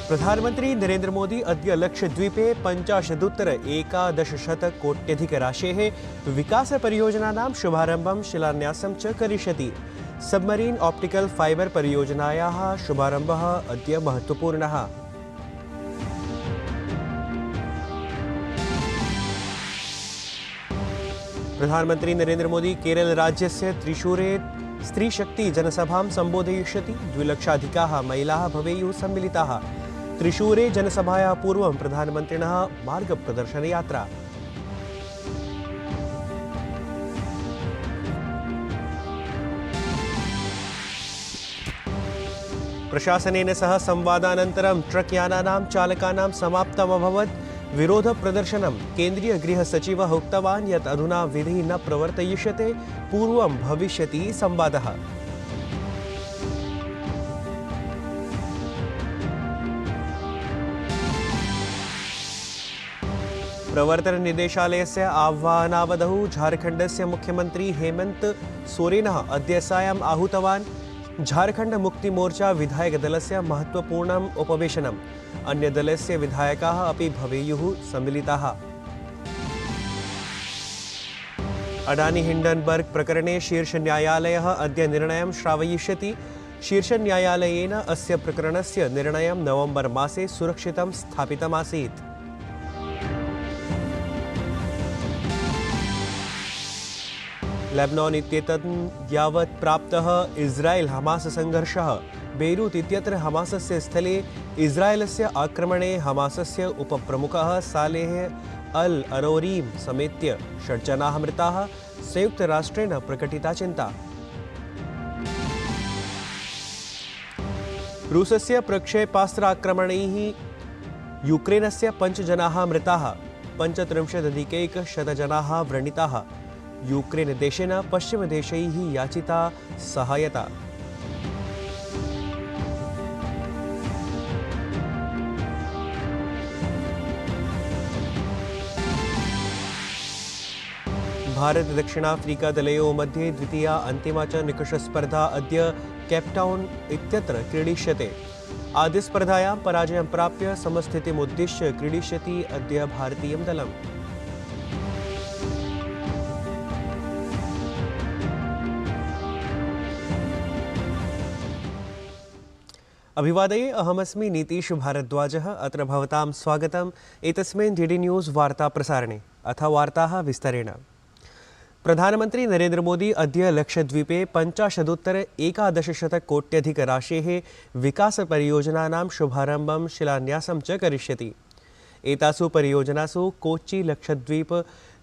प्रधानमंत्री नरेंद्र मोदी अद्य लक्षद्वीपे 85,110,कोट्यधिकराशेः विकासपरियोजनानां शुभारम्भं शिलान्यासं च करिष्यति। सबमरीन ऑप्टिकल फाइबर परियोजनायाः शुभारम्भः अद्य महत्वपूर्णः। प्रधानमंत्री नरेंद्र मोदी केरल राज्यस्य त्रिशूरे स्त्रीशक्ति जनसभां सम्बोधयिष्यति। 2 लक्षाधिकाः महिलाः भवेयुः सम्मिलिताः। त्रिशूरे जनसभायाः पूर्वं प्रधानमन्त्रिणः मार्गप्रदर्शनयात्रा। प्रशासनेन सह संवादानन्तरं ट्रक यानानां चालकानां समाप्तमभवत् विरोधप्रदर्शनं। केन्द्रीय गृहसचिवः उक्तवान् यत् अधुना विधिः न प्रवर्तयिष्यते, पूर्वं भविष्यति संवादः। प्रवर्तन निदेशालयस्य आह्वानावधौ झारखण्डस्य मुख्यमंत्री हेमंत सोरेनः अद्य सायम् आहूतवान् झारखण्ड मुक्ति मोर्चा विधायकदलस्य महत्वपूर्णम् उपवेशनम्। अन्यदलस्य विधायकाः अपि भवेयुः सम्मिलिताः। अडानी हिंडनबर्ग प्रकरणे शीर्षन्यायालयः अद्य निर्णयं श्रावयिष्यति। शीर्षन्यायालयेन अस्य प्रकरणस्य निर्णयं नवंबर मासे सुरक्षितं स्थापितमासीत्। लेबनान इत्येतत् यावत् प्राप्तः इस्राएल हमास संघर्षः। बेरूत इत्यत्र हमासस्य स्थले इस्राएलस्य आक्रमणे हमासस्य उपप्रमुखः सालेह अल अरोरीं समेत्य 6 जनाः मृताः। संयुक्तराष्ट्रेण प्रकटिता चिन्ता। रूसस्य प्रक्षेपास्त्राक्रमणैः यूक्रेनस्य 5 जनाः मृताः। 35,100 जनाः व्रणिताः। यूक्रेन देशेन पश्चिमदेशैः याचिता सहायता। भारत दक्षिणाफ्रीका दलयोः मध्ये द्वितीया अन्तिमा च निकषस्पर्धा अद्य केपटाउन इत्यत्र क्रीडिष्यते। आद्यस्पर्धायां पराजयं प्राप्य समस्थितिमुद्दिश्य क्रीडिष्यति अद्य भारतीयं दलम्। अभिवादये, अहमस्मि नीतीश भारद्वाजः। अत्र भवतां स्वागतम् एतस्मिन् डीडी न्यूज़ वार्ता प्रसारणे। अथ वार्ताः विस्तरेण। प्रधानमंत्री नरेंद्र मोदी अद्य लक्षद्वीपे 85,110,कोट्यधिकराशेः विकासपरियोजनानां शुभारम्भं शिलान्यासं च करिष्यति। एतासु परियोजनासु कोच्चि लक्षद्वीप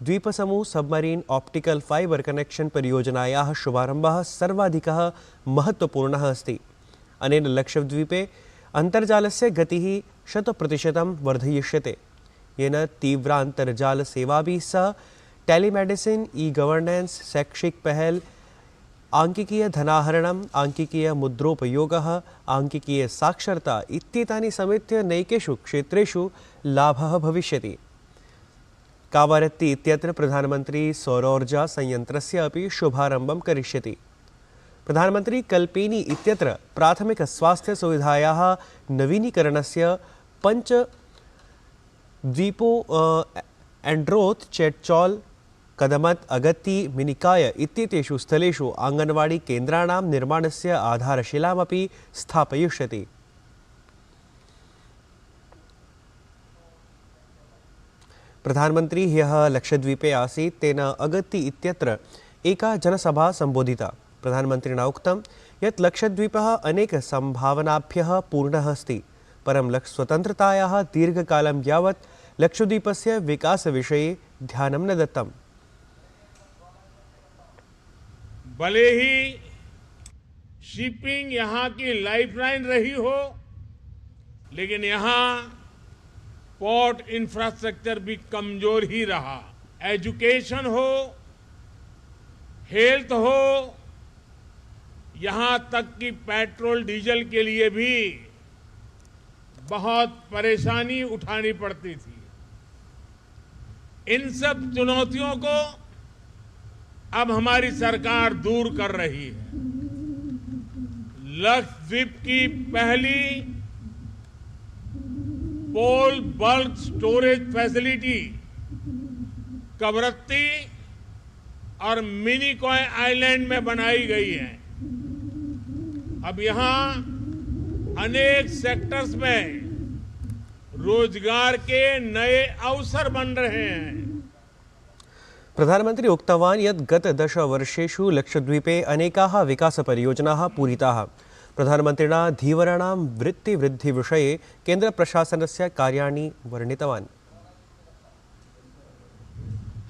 द्वीपसमूह सबमरीन ऑप्टिकल फाइबर कनेक्शन परियोजनायाः शुभारम्भः सर्वाधिकः महत्वपूर्णः अस्ति। अनेन लक्षद्वीपे अन्तर्जालस्य गतिः 100% वर्धयिष्यते, येन तीव्रान्तर्जालसेवाभिः सह टेलीमेडिसिन, ई-गवर्नेंस, शैक्षिक पहल, आंकिकीय धनाहरणम्, आंकिकीय मुद्रोपयोगः, आंकिकीय साक्षरता इत्येतानि समेत्य नैकेषु क्षेत्रेषु लाभः भविष्यति। कावारत्ती इत्यत्र प्रधानमंत्री सौरोर्जा संयंत्रस्य अपि शुभारम्भं करिष्यति। प्रधानमंत्री कल्पेनी इत्यत्र प्राथमिक स्वास्थ्य सुविधायाः नवीनीकरणस्य 5 द्वीपो एंड्रोथ, चेटचौल, कदमत, अगत्ती, मिनिकाय इत्येतेषु स्थलेषु आंगनवाड़ी केन्द्राणां निर्माणस्य आधारशिलामपि स्थापयिष्यति। प्रधानमंत्री ह्यः लक्षद्वीपे आसीत्। तेन अगत्ती इत्यत्र एका जनसभा सम्बोधिता। प्रधानमन्त्रिणा उक्तं यत् लक्षद्वीपः अनेक सम्भावनाभ्यः पूर्णः अस्ति, परं स्वतन्त्रतायाः दीर्घकालं यावत् लक्षद्वीपस्य विकासविषये ध्यानं न दत्तम्। भले ही शिपिंग यहाँ की लाइफलाइन रही हो, लेकिन यहाँ पोर्ट इंफ्रास्ट्रक्चर भी कमजोर ही रहा। एजुकेशन हो, हेल्थ हो, यहाँ तक कि पेट्रोल डीजल के लिए भी बहुत परेशानी उठानी पड़ती थी। इन सब चुनौतियों को अब हमारी सरकार दूर कर रही है। लक्षद्वीप की पहली पोल बल्क स्टोरेज फैसिलिटी कवरत्ती और मिनीकॉय आइलैंड में बनाई गई है। अब यहां अनेक सेक्टर्स में रोजगार के नए अवसर बन रहे हैं। प्रधानमंत्री उक्तवान् यत् गत 10 वर्षेषु लक्षद्वीपे अनेकाः विकासपरियोजनाः पूरिताः। प्रधानमन्त्रिणा धीवराणां वृत्तिवृद्धिविषये केन्द्रप्रशासनस्य कार्याणि वर्णितवान्।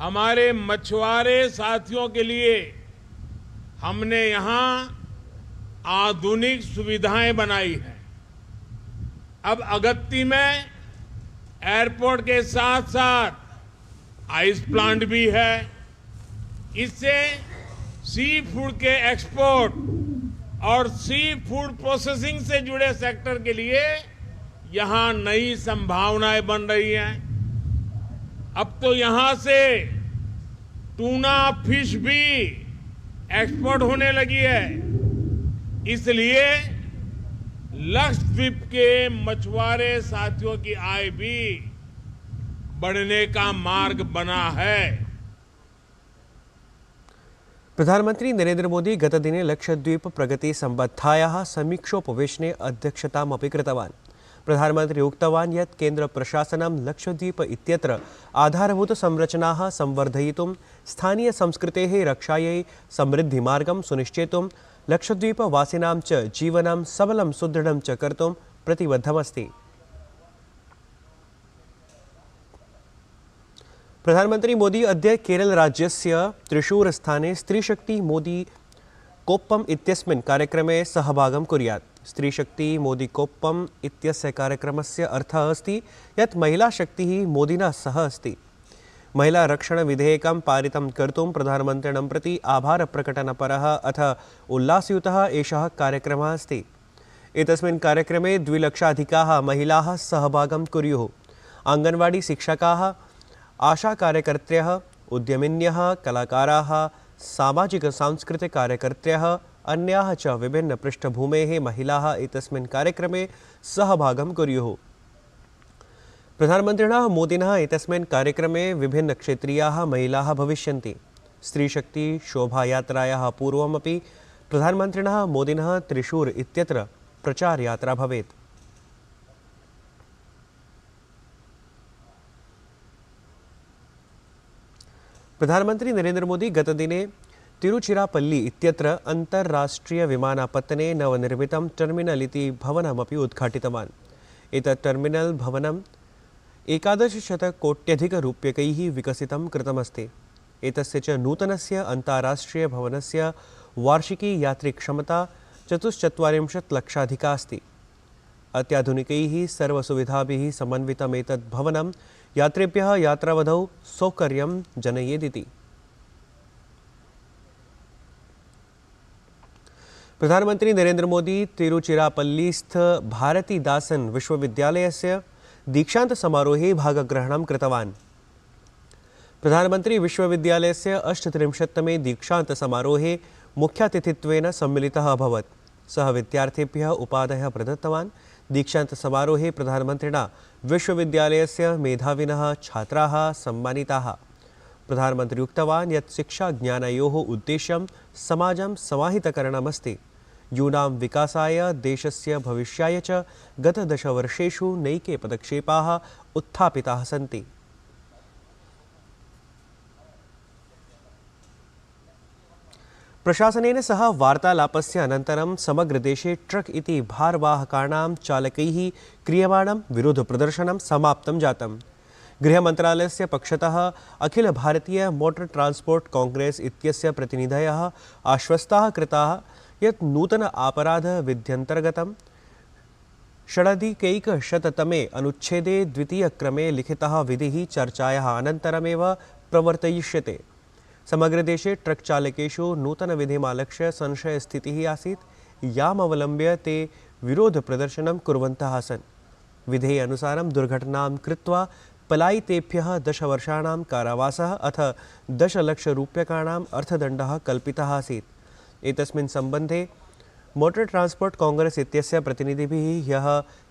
हमारे मछुआरे साथियों के लिए हमने यहाँ आधुनिक सुविधाएं बनाई हैं। अब अगत्ती में एयरपोर्ट के साथ साथ आइस प्लांट भी है। इससे सी फूड के एक्सपोर्ट और सी फूड प्रोसेसिंग से जुड़े सेक्टर के लिए यहाँ नई संभावनाएं बन रही हैं। अब तो यहां से टूना फिश भी एक्सपोर्ट होने लगी है। इसलिए लक्षद्वीप के मछुआरे साथियों की आय भी बढ़ने का मार्ग बना है। प्रधानमंत्री नरेंद्र मोदी गतदिने लक्षद्वीप प्रगति संबद्धायाः समीक्षोपवेशने अध्यक्षतामपि कृतवान्। प्रधानमंत्री उक्तवान् यत् केन्द्रप्रशासनं लक्षद्वीप इत्यत्र आधारभूतसंरचनाः संवर्धयितुं स्थानीयसंस्कृतेः रक्षायै समृद्धिमार्गं सुनिश्चेतुं लक्षद्वीपवासिनां च जीवनं सबलं सुदृढं च कर्तुं प्रतिबद्धमस्ति। प्रधानमंत्री मोदी अद्य केरलराज्यस्य त्रिशूरस्थाने स्त्रीशक्ति मोदी कोप्पम इत्यस्मिन् कार्यक्रमे सहभागं कुर्यात्। स्त्रीशक्ति मोदी कोप्पम इत्यस्य कार्यक्रमस्य अर्थः अस्ति यत् महिलाशक्तिः मोदिना सह अस्ति। महिलारक्षणविधेयकं पारितं कर्तुं प्रधानमन्त्रिणं प्रति आभारप्रकटनपरः अथ उल्लासयुतः एषः कार्यक्रमः अस्ति। एतस्मिन् कार्यक्रमे 2 लक्षाधिकाः महिलाः सहभागं कुर्युः। आङ्गनवाडी शिक्षकाः, आशाकार्यकर्त्र्यः, उद्यमिन्यः, कलाकाराः, सामाजिक-सांस्कृतिककार्यकर्त्र्यः, अन्याः च विभिन्न पृष्ठभूमेः महिलाः एतस्मिन् कार्यक्रमे सहभागं कुर्युः। प्रधानमन्त्रिणा मोदिनः एतस्मिन् कार्यक्रमे विभिन्नक्षेत्रीयाः महिलाः भविष्यन्ति। स्त्रीशक्ति शोभायात्रायाः पूर्वमपि प्रधानमन्त्रिणः मोदिनः त्रिशूर इत्यत्र प्रचारयात्रा भवेत्। प्रधानमंत्री नरेंद्र मोदी गतदिने तिरुचिरापल्ली इत्यत्र अन्ताराष्ट्रियविमानपत्तने नवनिर्मितं टर्मिनल इति भवनमपि उद्घाटितवान्। एतत् टर्मिनल भवनं 1100 कोट्यधिकरूप्यकैः विकसितं कृतमस्ति। एतस्य च नूतनस्य अन्ताराष्ट्रियभवनस्य वार्षिकी यात्रिक्षमता 44 लक्षाधिका अस्ति। अत्याधुनिकैः सर्वसुविधाभिः समन्वितम् एतत् भवनं यात्रिभ्यः यात्रावधौ सौकर्यं जनयेदिति। प्रधानमंत्री नरेंद्र मोदी तिरुचिरापल्लीस्थ भारतीदासन विश्वविद्यालयस्य दीक्षांत समारोहे भागग्रहणं कृतवान्। प्रधानमंत्री विश्वविद्यालयस्य 38तमे दीक्षांत समारोहे मुख्यातिथित्वेन सम्मिलितः अभवत्। सः विद्यार्थिभ्यः उपाधयः प्रदत्तवान्। दीक्षांत समारोहे प्रधानमन्त्रिणा विश्वविद्यालयस्य मेधाविनः छात्राः सम्मानिताः। प्रधानमंत्री उक्तवान् यत् शिक्षाज्ञानयोः उद्देश्यं समाजं समाहितकरणमस्ति। यूनां विकासाय देशस्य भविष्याय च गत 10 वर्षेषु नैके पदक्षेपाः उत्थापिताः सन्ति। प्रशासनेन सह वार्तालापस्य अनन्तरं समग्र देशे ट्रक इति भारवाहकानां चालकैः क्रियमाणं विरोधप्रदर्शनं समाप्तं जातम्। गृहमन्त्रालयस्य पक्षतः अखिल भारतीय मोटर ट्रांसपोर्ट कांग्रेस इत्यस्य प्रतिनिधयः आश्वस्ताः कृताः यत् नूतन अपराध विध्यन्तर्गतं 1,600तमे अनुच्छेदे द्वितीयक्रमे लिखितः विधिः चर्चायाः अनन्तरमेव प्रवर्तयिष्यते। समग्र देशे ट्रक चालकेषु नूतनविधिमालक्ष्य संशयस्थितिः आसीत्, यामवलम्ब्य ते विरोधप्रदर्शनं कुर्वन्तः आसन्। विधेः अनुसारं दुर्घटनां कृत्वा पलायितेभ्यः 10 वर्षाणां कारावासः अथ 10 लक्षरूप्यकाणाम् अर्थदण्डः कल्पितः आसीत्। एतस्मिन् सम्बन्धे मोटर ट्रांसपोर्ट कांग्रेस इत्यस्य प्रतिनिधिभिः ह्यः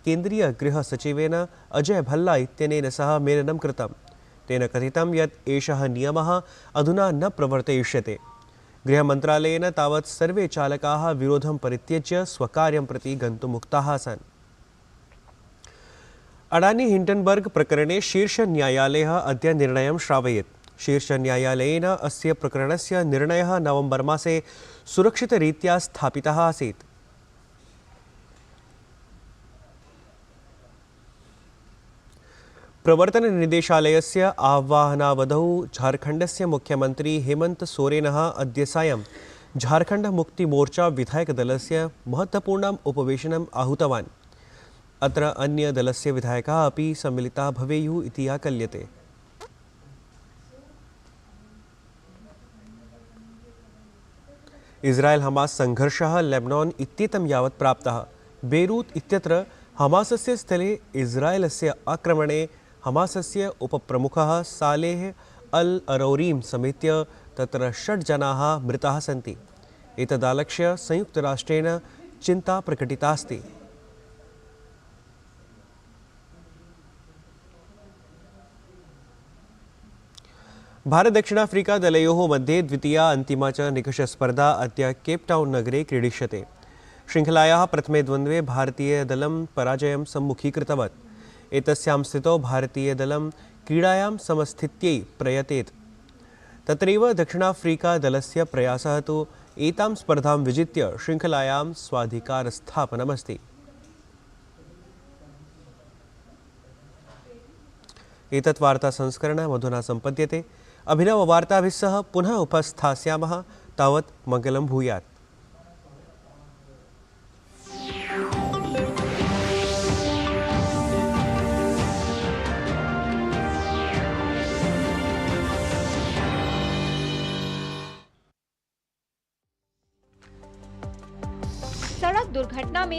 केन्द्रीय गृहसचिवेन अजय भल्ला इत्यनेन सह मेलनं कृतम्। तेन कथितं यत् एषः नियमः अधुना न प्रवर्तयिष्यते। गृहमन्त्रालयेन तावत् सर्वे चालकाः विरोधं परित्यज्य स्वकार्यं प्रति गन्तुं मुक्ताः आसन्। अडानी हिण्डनबर्ग प्रकरणे शीर्षन्यायालयः अद्य निर्णयं श्रावयेत्। शीर्षन्यायालयेन अस्य प्रकरणस्य निर्णयः नवम्बर मासे सुरक्षितरीत्या स्थापितः आसीत्। प्रवर्तननिदेशालयस्य आह्वानावधौ झारखण्डस्य मुख्यमन्त्री हेमन्त सोरेनः अद्य सायं झारखण्डमुक्तिमोर्चा विधायकदलस्य महत्त्वपूर्णम् उपवेशनम् आहूतवान्। अत्र अन्यदलस्य विधायकाः अपि सम्मिलिताः भवेयुः इति आकल्यते। इस्राएल हमास संघर्षः लेबनान इत्येतं यावत् प्राप्तः। बेरूत इत्यत्र हमासस्य स्थले इस्राएलस्य आक्रमणे हमासस्य उपप्रमुखः सालेह अल अरौरीं समेत्य तत्र 6 जनाः मृताः सन्ति। एतदालक्ष्य संयुक्तराष्ट्रेण चिन्ता प्रकटिता अस्ति। भारत दक्षिणाफ्रिका दलयोः मध्ये द्वितीया अन्तिमा च निकषस्पर्धा अद्य केपटाउन् नगरे क्रीडिष्यते। शृङ्खलायाः प्रथमे द्वन्द्वे भारतीयदलं पराजयं सम्मुखीकृतवत्। एतस्यां स्थितौ भारतीयदलं क्रीडायां समस्थित्यै प्रयतेत्। तत्रैव दक्षिणाफ्रिकादलस्य प्रयासः तु एतां स्पर्धां विजित्य शृङ्खलायां स्वाधिकारस्थापनमस्ति। एतत् वार्तासंस्करणम् अधुना सम्पद्यते। अभिनववार्ताभिः सह पुनः उपस्थास्यामः। तावत् मङ्गलं भूयात्। सड़क दुर्घटना में